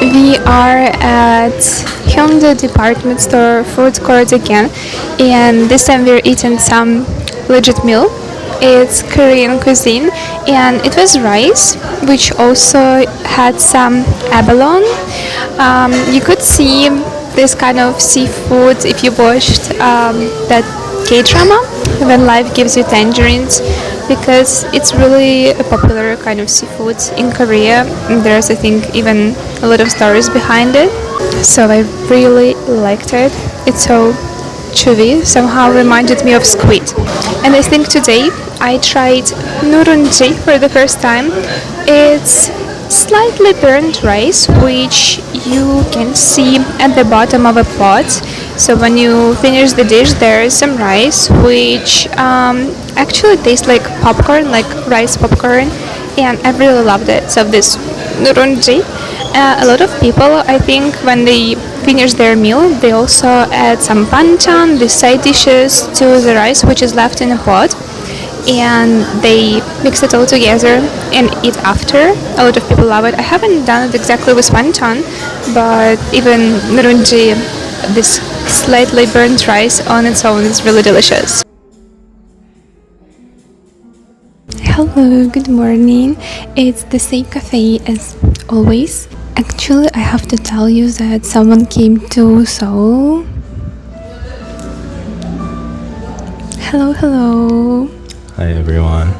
We are at Hyundai department store food court again, and this time we're eating some legit meal. It's Korean cuisine, and it was rice, which also had some abalone. You could see this kind of seafood if you watched that K-drama, When Life Gives You Tangerines, because it's really a popular kind of seafood in Korea. There's, I think, even a lot of stories behind it. So I really liked it. It's so chewy, somehow reminded me of squid. And I think today I tried nurunji for the first time. It's slightly burnt rice, which you can see at the bottom of a pot. So when you finish the dish, there is some rice, which actually tastes like popcorn, like rice popcorn, and I really loved it. So this nurunji, a lot of people, I think, when they finish their meal, they also add some banchan, the side dishes, to the rice, which is left in a pot, and they mix it all together and eat after. A lot of people love it. I haven't done it exactly with banchan, but even nurunji, this slightly burnt rice on its own, is really delicious. Hello, good morning. It's the same cafe as always. Actually, I have to tell you that someone came to Seoul. Hello, hello. Hi everyone.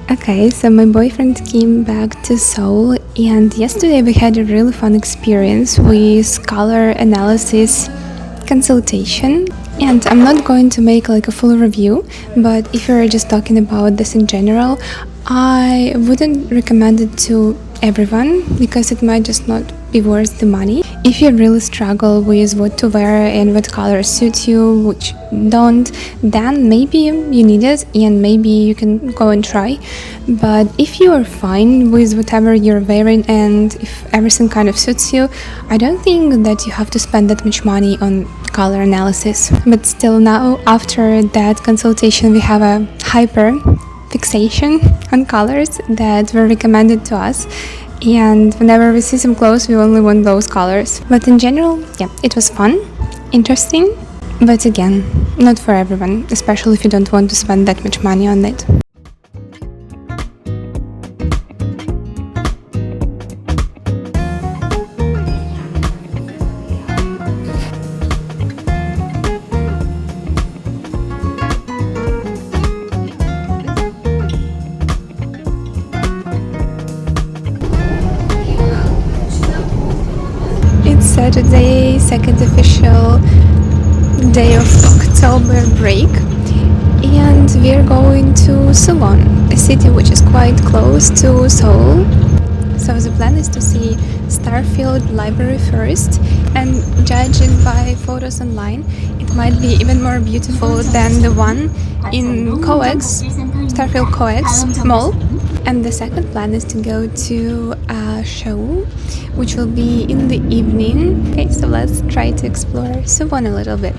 Okay, so my boyfriend came back to Seoul, and yesterday we had a really fun experience with color analysis consultation. And I'm not going to make like a full review, but if you're just talking about this in general, I wouldn't recommend it to everyone because it might just not be worth the money. If you really struggle with what to wear and what colors suit you, which don't, then maybe you need it and maybe you can go and try. But if you are fine with whatever you're wearing and if everything kind of suits you, I don't think that you have to spend that much money on color analysis. But still, now after that consultation, we have a hyper fixation on colors that were recommended to us, and whenever we see some clothes we only want those colors. But in general, yeah, it was fun, interesting, but again, not for everyone, especially if you don't want to spend that much money on it. Saturday, second official day of October break, and we're going to Suwon, a city which is quite close to Seoul. So the plan is to see Starfield library first, and judging by photos online, it might be even more beautiful than the one in COEX, Starfield COEX Mall. And the second plan is to go to a show, which will be in the evening. Okay, so let's try to explore Suwon a little bit.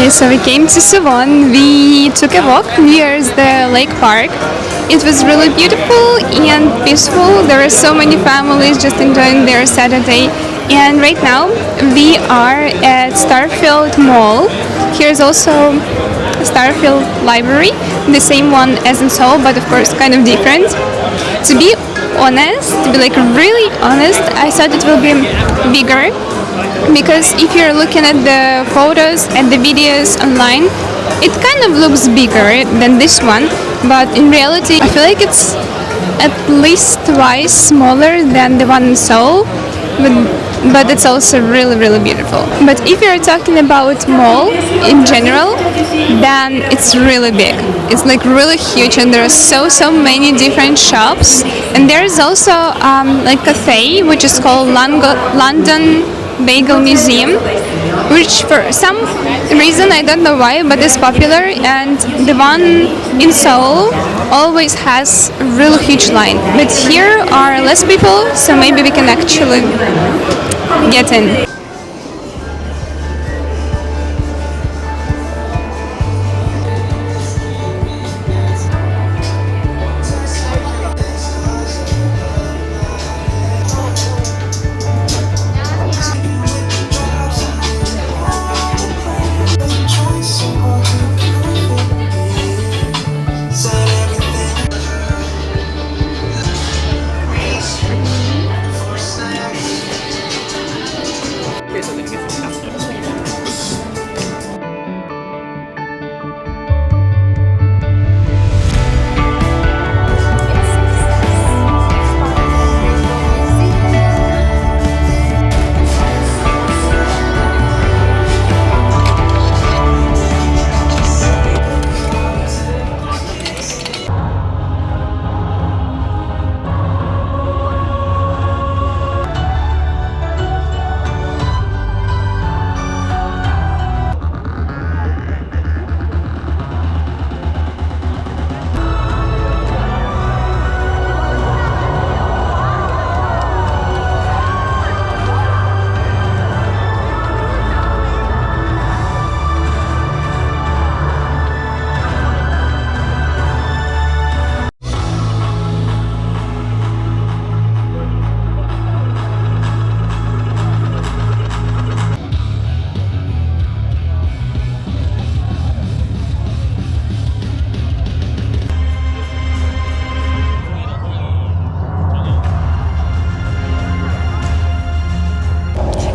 So we came to Suwon. We took a walk near the lake park. It was really beautiful and peaceful. There are so many families just enjoying their Saturday. And right now we are at Starfield Mall. Here's also Starfield Library, the same one as in Seoul, but of course kind of different. To be honest, to be like really honest, I thought it will be bigger, because if you're looking at the photos and the videos online, it kind of looks bigger than this one, but in reality I feel like it's at least twice smaller than the one in Seoul, but it's also really beautiful. But if you're talking about mall in general, then it's really big. It's like really huge, and there are so many different shops. And there's also like cafe which is called London Bagel Museum, which for some reason, I don't know why, but it's popular. And the one in Seoul always has a really huge line, but here are less people, so maybe we can actually get in.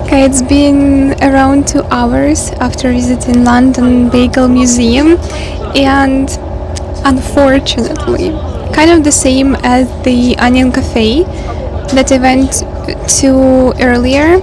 Okay, it's been around 2 hours after visiting London Bagel Museum, and unfortunately, kind of the same as the Onion Cafe that I went to earlier,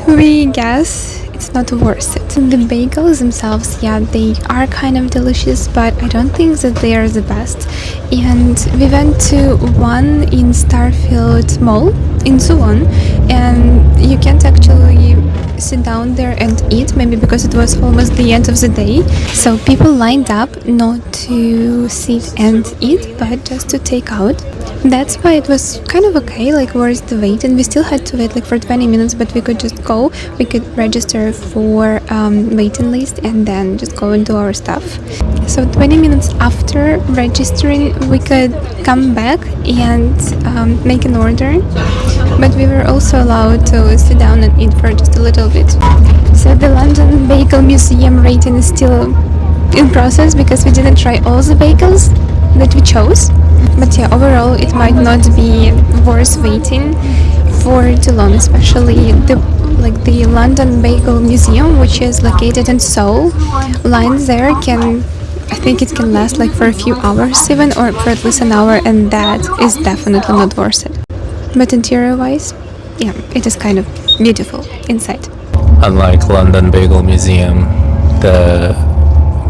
we guess it's not worth it. The bagels themselves, yeah, they are kind of delicious, but I don't think that they are the best. And we went to one in Starfield Mall in Suwon, and you can't actually sit down there and eat, maybe because it was almost the end of the day, so people lined up not to sit and eat but just to take out. That's why it was kind of okay, like worth the wait, and we still had to wait like for 20 minutes, but we could just go, we could register for waiting list and then just go and do our stuff. So 20 minutes after registering we could come back and make an order, but we were also allowed to sit down and eat for just a little bit. So the London Bagel Museum rating is still in process because we didn't try all the bagels that we chose. But yeah, overall it might not be worth waiting for too long, especially the London Bagel Museum, which is located in Seoul. Lines there I think it can last like for a few hours even, or for at least an hour, and that is definitely not worth it. But interior wise, yeah, it is kind of beautiful inside. Unlike London Bagel Museum, the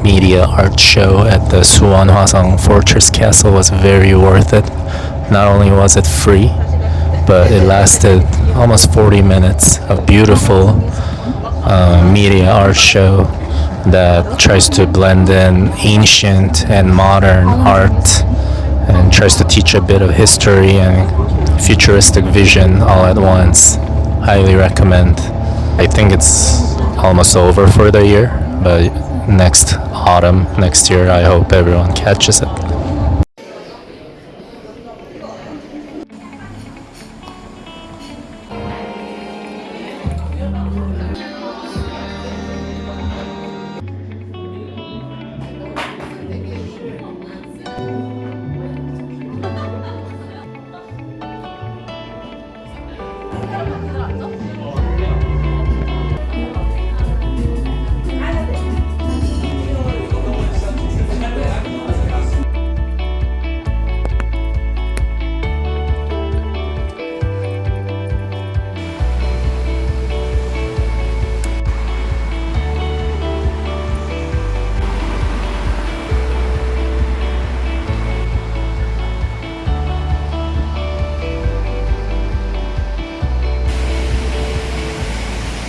media art show at the Suwon Hwaseong Fortress castle was very worth it. Not only was it free, but it lasted almost 40 minutes of beautiful media art show that tries to blend in ancient and modern art and tries to teach a bit of history and futuristic vision all at once. Highly recommend. I think it's almost over for the year, but next autumn, next year. I hope everyone catches it.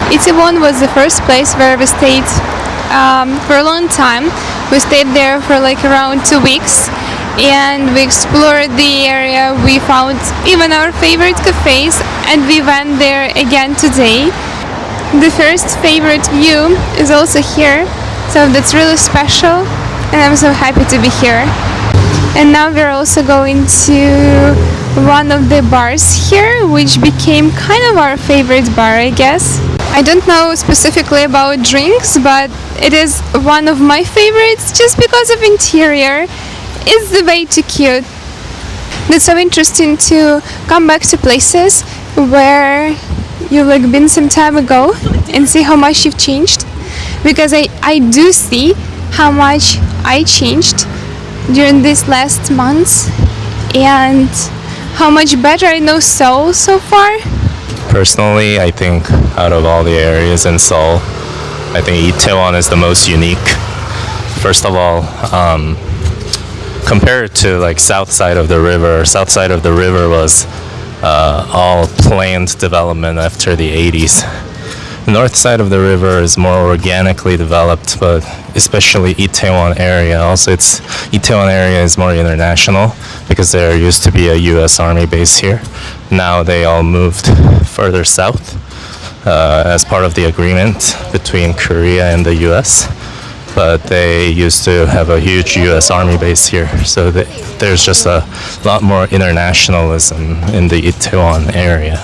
Itaewon was the first place where we stayed for a long time. We stayed there for like around 2 weeks and we explored the area. We found even our favorite cafes and we went there again today. The first favorite view is also here, so that's really special and I'm so happy to be here. And now we're also going to one of the bars here, which became kind of our favorite bar, I guess. I don't know specifically about drinks, but it is one of my favorites just because of interior. It's the way too cute. It's so interesting to come back to places where you've like been some time ago and see how much you've changed, because I do see how much I changed during these last months and how much better I know Seoul so far. Personally, I think out of all the areas in Seoul, I think Itaewon is the most unique. First of all, compared to like south side of the river was all planned development after the 80s. The north side of the river is more organically developed, but especially Itaewon area. Also, Itaewon area is more international because there used to be a U.S. Army base here. Now they all moved further south as part of the agreement between Korea and the U.S. But they used to have a huge U.S. Army base here, so there's just a lot more internationalism in the Itaewon area.